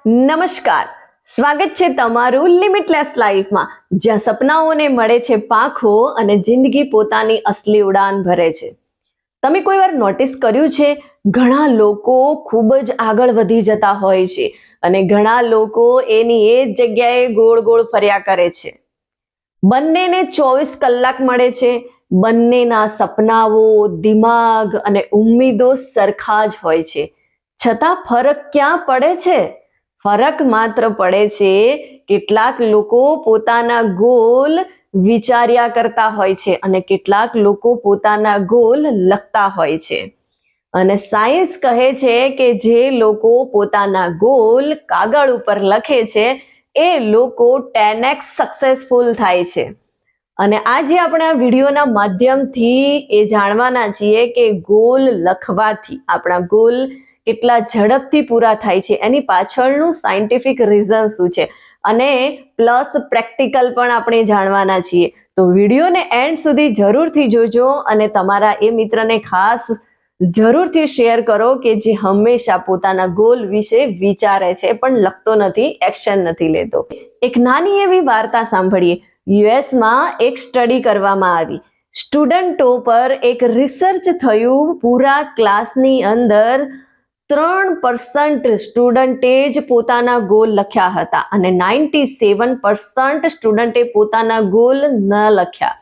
નમસ્કાર, સ્વાગત છે તમારું લિમિટલેસ લાઈફમાં, જ્યાં સપનાઓને મળે છે પાંખો અને જિંદગી પોતાની અસલી ઉડાન ભરે છે. તમે કોઈ વાર નોટિસ કર્યું છે, ઘણા લોકો ખૂબ જ આગળ વધી જતા હોય છે અને ઘણા લોકો એની એ જ જગ્યાએ ગોળ ગોળ ફર્યા કરે છે. બંનેને 24 કલાક મળે છે, બંનેના સપનાઓ, દિમાગ અને ઉમ્મીદો સરખા જ હોય છે, છતાં ફરક ક્યાં પડે છે? ફરક માત્ર પડે છે કેટલાક લોકો પોતાના ગોલ વિચાર્યા કરતા હોય છે અને કેટલાક લોકો પોતાના ગોલ લખતા હોય છે. અને સાયન્સ કહે છે કે જે લોકો પોતાના ગોલ કાગળ ઉપર લખે છે એ લોકો 10x સક્સેસફુલ થાય છે. અને આજે આપણે આ વિડીયોના માધ્યમથી એ જાણવાના છીએ કે ગોલ લખવાથી આપણા ગોલ કેટલા ઝડપથી પૂરા થાય છે, એની પાછળનું સાયન્ટિફિક રીઝન શું છે અને પ્લસ પ્રેક્ટિકલ પણ આપણે જાણવાના છીએ. તો વિડીયોને એન્ડ સુધી જરૂરથી જોજો અને તમારા એ મિત્રને ખાસ જરૂરથી શેર કરો કે જે હંમેશા પોતાના ગોલ વિશે વિચારે છે પણ લખતો નથી, એક્શન નથી લેતો. એક નાની એવી વાર્તા સાંભળીએ. યુએસમાં એક સ્ટડી કરવામાં આવી. સ્ટુડન્ટો પર એક રિસર્ચ થયું. પૂરા ક્લાસની અંદર 3% સ્ટુડન્ટે જ પોતાના ગોલ લખ્યા હતા અને 97% સ્ટુડન્ટે પોતાના ગોલ ન લખ્યા.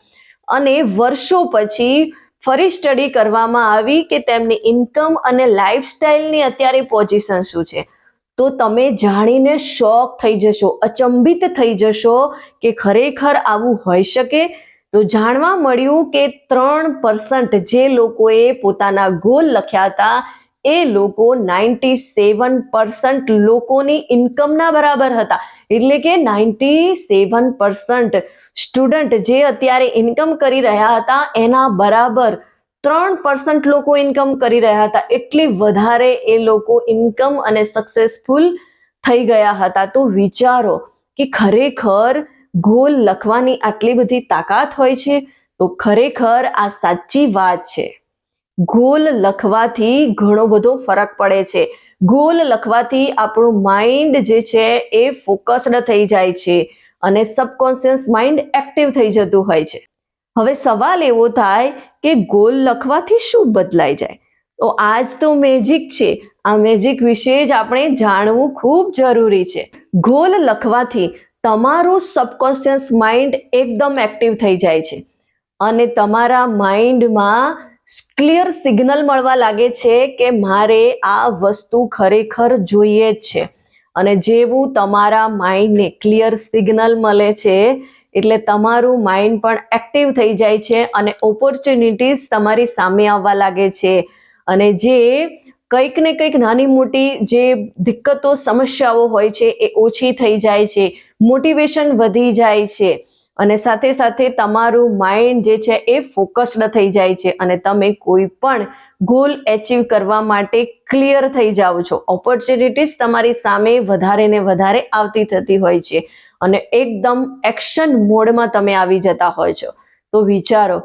અને વર્ષો પછી ફરી સ્ટડી કરવામાં આવી કે તેમની ઇન્કમ અને લાઈફસ્ટાઈલની અત્યારે પોઝિશન શું છે. તો તમે જાણીને શોક થઈ જશો, અચંબિત થઈ જશો કે ખરેખર આવું હોઈ શકે. તો જાણવા મળ્યું કે 3% જે લોકોએ પોતાના ગોલ લખ્યા હતા એ લોકો 97% લોકોની ઇન્કમના બરાબર હતા. એટલે કે 97% સ્ટુડન્ટ જે અત્યારે ઇન્કમ કરી રહ્યા હતા એના બરાબર 3% લોકો ઇન્કમ કરી રહ્યા હતા. એટલી વધારે એ લોકો ઇન્કમ અને સક્સેસફુલ થઈ ગયા હતા. તો વિચારો કે ખરેખર ગોલ લખવાની આટલી બધી તાકાત હોય છે. તો ખરેખર આ સાચી વાત છે. ગોલ લખવાથી ઘણો બધો ફરક પડે છે. ગોલ લખવાથી આપણું માઇન્ડ જે છે એ ફોકસ્ડ થઈ જાય છે અને સબકોન્શિયસ માઇન્ડ એક્ટિવ થઈ જતું હોય છે. હવે સવાલ એવો થાય કે ગોલ લખવાથી શું બદલાઈ જાય? તો આજ તો મેજિક છે. આ મેજિક વિશે જ આપણે જાણવું ખૂબ જરૂરી છે. ગોલ લખવાથી તમારું સબકોન્શિયસ માઇન્ડ એકદમ એક્ટિવ થઈ જાય છે અને તમારા માઇન્ડમાં ક્લિયર સિગ્નલ મળવા લાગે છે કે મારે આ વસ્તુ ખરેખર જોઈએ જ છે. અને જેવું તમારા માઇન્ડને ક્લિયર સિગ્નલ મળે છે એટલે તમારું માઇન્ડ પણ એક્ટિવ થઈ જાય છે અને ઓપોર્ચ્યુનિટીઝ તમારી સામે આવવા લાગે છે. અને જે કંઈક ને કંઈક નાની મોટી જે દિક્કતો, સમસ્યાઓ હોય છે એ ઓછી થઈ જાય છે, મોટિવેશન વધી જાય છે અને સાથે સાથે તમારું માઇન્ડ જે છે એ ફોકસ્ડ થઈ જાય છે અને તમે કોઈ પણ ગોલ એચીવ કરવા માટે ક્લિયર થઈ જાઓ છો. ઓપોર્ચ્યુનિટીઝ તમારી સામે વધારે ને વધારે આવતી થતી હોય છે અને એકદમ એક્શન મોડમાં તમે આવી જતા હોય છો. તો વિચારો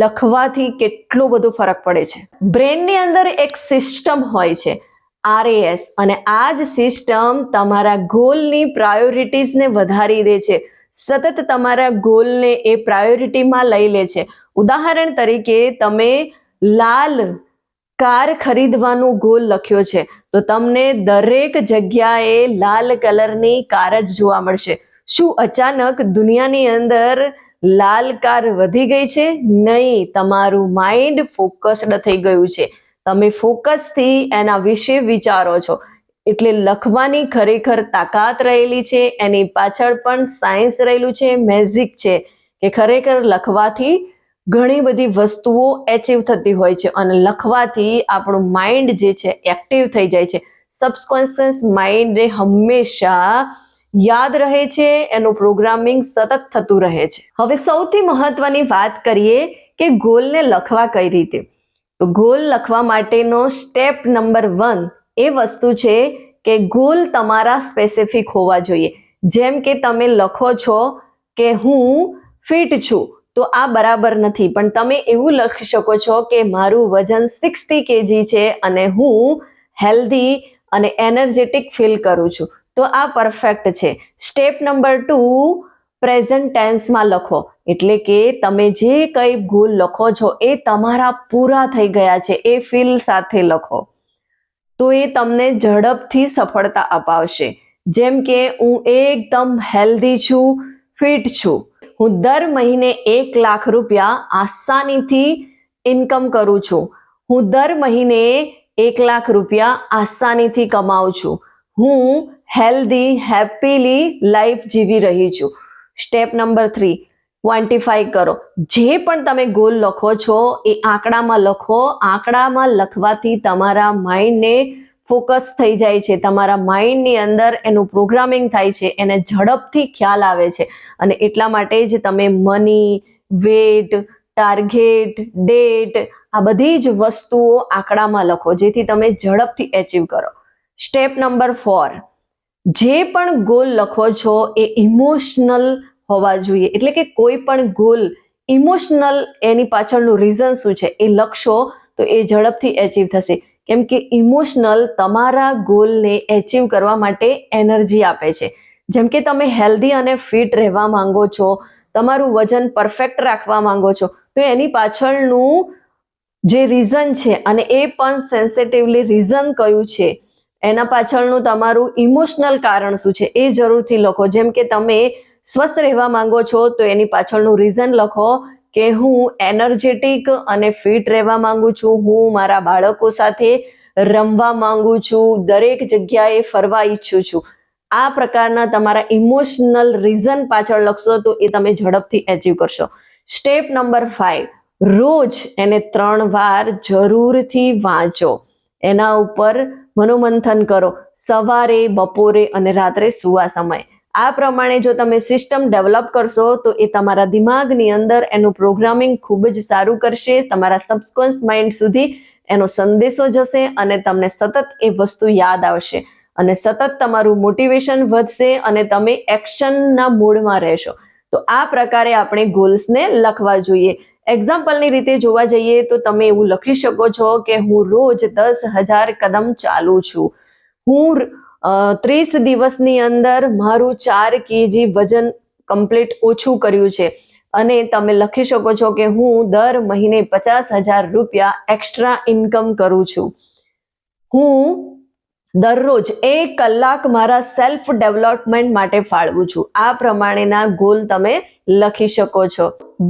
લખવાથી કેટલો બધો ફરક પડે છે. બ્રેનની અંદર એક સિસ્ટમ હોય છે RAS અને આ જ સિસ્ટમ તમારા ગોલની પ્રાયોરિટીઝને વધારી દે છે. સતત તમારા ગોલને એ પ્રાયોરિટીમાં લઈ લે છે. ઉદાહરણ તરીકે તમે લાલ કાર ખરીદવાનો ગોલ લખ્યો છે તો તમને દરેક જગ્યાએ લાલ કલરની કાર જ જોવા મળશે. શું અચાનક દુનિયાની અંદર લાલ કાર વધી ગઈ છે? નહીં, તમારું માઇન્ડ ફોકસ્ડ થઈ ગયું છે. તમે ફોકસથી એના વિશે વિચારો છો. એટલે લખવાની ખરેખર તાકાત રહેલી છે. એની પાછળ પણ સાયન્સ રહેલું છે, મેજિક છે કે ખરેખર લખવાથી ઘણી બધી વસ્તુઓ એચીવ થતી હોય છે અને લખવાથી આપણું માઇન્ડ જે છે એક્ટિવ થઈ જાય છે. સબકોન્શિયસ માઇન્ડને હંમેશા યાદ રહે છે, એનું પ્રોગ્રામિંગ સતત થતું રહે છે. હવે સૌથી મહત્વની વાત કરીએ કે ગોલને લખવા કઈ રીતે. તો ગોલ લખવા માટેનો સ્ટેપ નંબર 1 એ વસ્તુ છે કે ગોલ તમારા સ્પેસિફિક હોવા જોઈએ. જેમ કે તમે લખો છો કે હું ફિટ છું, તો આ બરાબર નથી, પણ તમે એવું લખી શકો છો કે મારું વજન 60 kg છે અને હું હેલ્ધી અને એનર્જેટિક ફીલ કરું છું. તો આ પરફેક્ટ છે. સ્ટેપ નંબર 2, પ્રેઝન્ટ ટેન્સમાં લખો, એટલે કે તમે જે કંઈ ગોલ લખો છો એ તમારા પૂરા થઈ ગયા છે એ ફીલ સાથે લખો, તો એ તમને ઝડપથી સફળતા અપાવશે. જેમ કે હું એકદમ હેલ્ધી છું, ફિટ છું, હું દર મહિને 1 લાખ રૂપિયા આસાનીથી ઇન્કમ કરું છું, હું દર મહિને 1 લાખ રૂપિયા આસાનીથી કમાઉં છું, હું હેલ્ધી હેપીલી લાઈફ જીવી રહી છું. સ્ટેપ નંબર 3, ક્વોન્ટિફાઈ કરો. જે પણ તમે ગોલ લખો છો એ આંકડામાં લખો. આંકડામાં લખવાથી તમારા માઇન્ડને ફોકસ થઈ જાય છે, તમારા માઇન્ડની અંદર એનું પ્રોગ્રામિંગ થાય છે, એને ઝડપથી ખ્યાલ આવે છે, અને એટલા માટે જ તમે મની, વેટ, ટાર્ગેટ, ડેટ આ બધી જ વસ્તુઓ આંકડામાં લખો, જેથી તમે ઝડપથી એચીવ કરો. સ્ટેપ નંબર 4, જે પણ ગોલ લખો છો એ ઇમોશનલ હોવા જોઈએ, એટલે કે કોઈ પણ ગોલ ઇમોશનલ, એની પાછળનું રીઝન શું છે એ લખશો તો એ ઝડપથી એચીવ થશે. કેમ કે ઇમોશનલ તમારા ગોલને એચીવ કરવા માટે એનર્જી આપે છે. જેમ કે તમે હેલ્ધી અને ફિટ રહેવા માંગો છો, તમારું વજન પરફેક્ટ રાખવા માંગો છો, તો એની પાછળનું જે રીઝન છે, અને એ પણ સેન્સિટિવલી રીઝન કયું છે, એના પાછળનું તમારું ઇમોશનલ કારણ શું છે એ જરૂરથી લખો. જેમ કે તમે સ્વસ્થ રહેવા માંગો છો તો એની પાછળનું રીઝન લખો કે હું એનર્જેટિક અને ફિટ રહેવા માંગુ છું, હું મારા બાળકો સાથે રમવા માંગુ છું, દરેક જગ્યાએ ફરવા ઈચ્છું છું. આ પ્રકારના તમારા ઇમોશનલ રીઝન પાછળ લખશો તો એ તમે ઝડપથી એચીવ કરશો. સ્ટેપ નંબર 5, રોજ એને 3 વાર જરૂરથી વાંચો, એના ઉપર મનોમંથન કરો, સવારે, બપોરે અને રાત્રે સૂવા સમય. આ પ્રમાણે જો તમે સિસ્ટમ ડેવલપ કરશો તો એ તમારા દિમાગની અંદર એનું પ્રોગ્રામિંગ ખૂબ જ સારું કરશે, તમારા સબકોન્શિયસ માઇન્ડ સુધી એનો સંદેશો જશે અને તમને સતત એ વસ્તુ યાદ આવશે, અને સતત તમારું મોટિવેશન વધશે અને તમે એક્શનના મૂડમાં રહેશો. તો આ પ્રકારે આપણે ગોલ્સને લખવા જોઈએ. એક્ઝામ્પલની રીતે જોવા જઈએ તો તમે એવું લખી શકો છો કે હું રોજ 10,000 કદમ ચાલું છું, હું 30 દિવસની અંદર મારું 4 kg વજન કમ્પ્લીટ ઓછું કર્યું છે, અને તમે લખી શકો છો કે હું દર મહિને 50,000 રૂપિયા એક્સ્ટ્રા ઇન્કમ કરું છું, હું દરરોજ 1 કલાક મારા સેલ્ફ ડેવલપમેન્ટ માટે ફાળવું છું. આ પ્રમાણેના ગોલ તમે લખી શકો છો.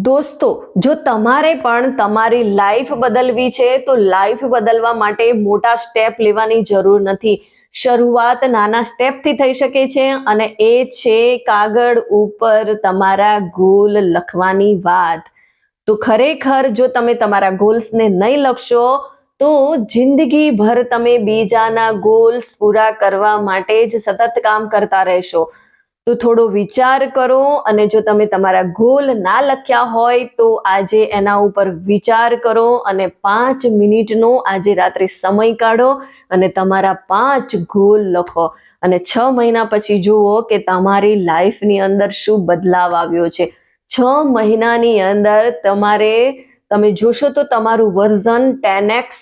દોસ્તો, જો તમારે પણ તમારી લાઈફ બદલવી છે તો લાઈફ બદલવા માટે મોટા સ્ટેપ લેવાની જરૂર નથી. શરૂઆત નાના સ્ટેપથી થઈ શકે છે, અને એ છે કાગળ ઉપર તમારા ગોલ લખવાની વાત. તો ખરેખર જો તમે તમારા ગોલ્સને નહીં લખશો તો જિંદગીભર તમે બીજાના ગોલ્સ પૂરા કરવા માટે જ સતત કામ કરતા રહેશો. તો થોડો વિચાર કરો, અને જો તમે તમારા ગોલ ના લખ્યા હોય તો આજે એના ઉપર વિચાર કરો, અને 5 મિનિટનો આજે રાત્રે સમય કાઢો અને તમારા 5 ગોલ લખો, અને 6 મહિના પછી જુઓ કે તમારી લાઈફની અંદર શું બદલાવ આવ્યો છે. 6 મહિનાની અંદર તમે જોશો તો તમારું વર્ઝન 10x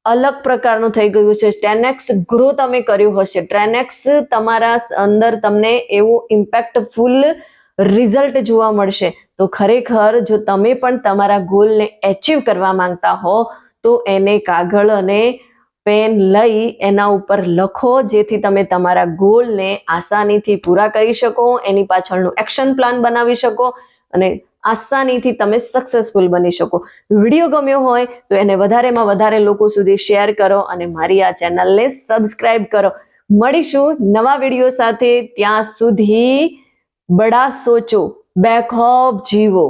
અલગ પ્રકારનું થઈ ગયું છે. 10x ગ્રો તમે કર્યું હશે, 10x તમારા અંદર તમને એવું ઇમ્પેક્ટફુલ રિઝલ્ટ જોવા મળશે. તો ખરેખર જો તમે પણ તમારા ગોલને એચીવ કરવા માંગતા હો તો એને કાગળ અને પેન લઈ એના ઉપર લખો, જેથી તમે તમારા ગોલને આસાનીથી પૂરા કરી શકો, એની પાછળનું એક્શન પ્લાન બનાવી શકો, અને આસાનીથી તમે સક્સેસફુલ બની શકો. વિડીયો ગમ્યો હોય તો એને વધારેમાં વધારે લોકો સુધી શેર કરો, અને મારી આ ચેનલને સબસ્ક્રાઇબ કરો. મળીશું નવા વિડીયો સાથે. ત્યાં સુધી બડા સોચો, બેખૌફ જીવો.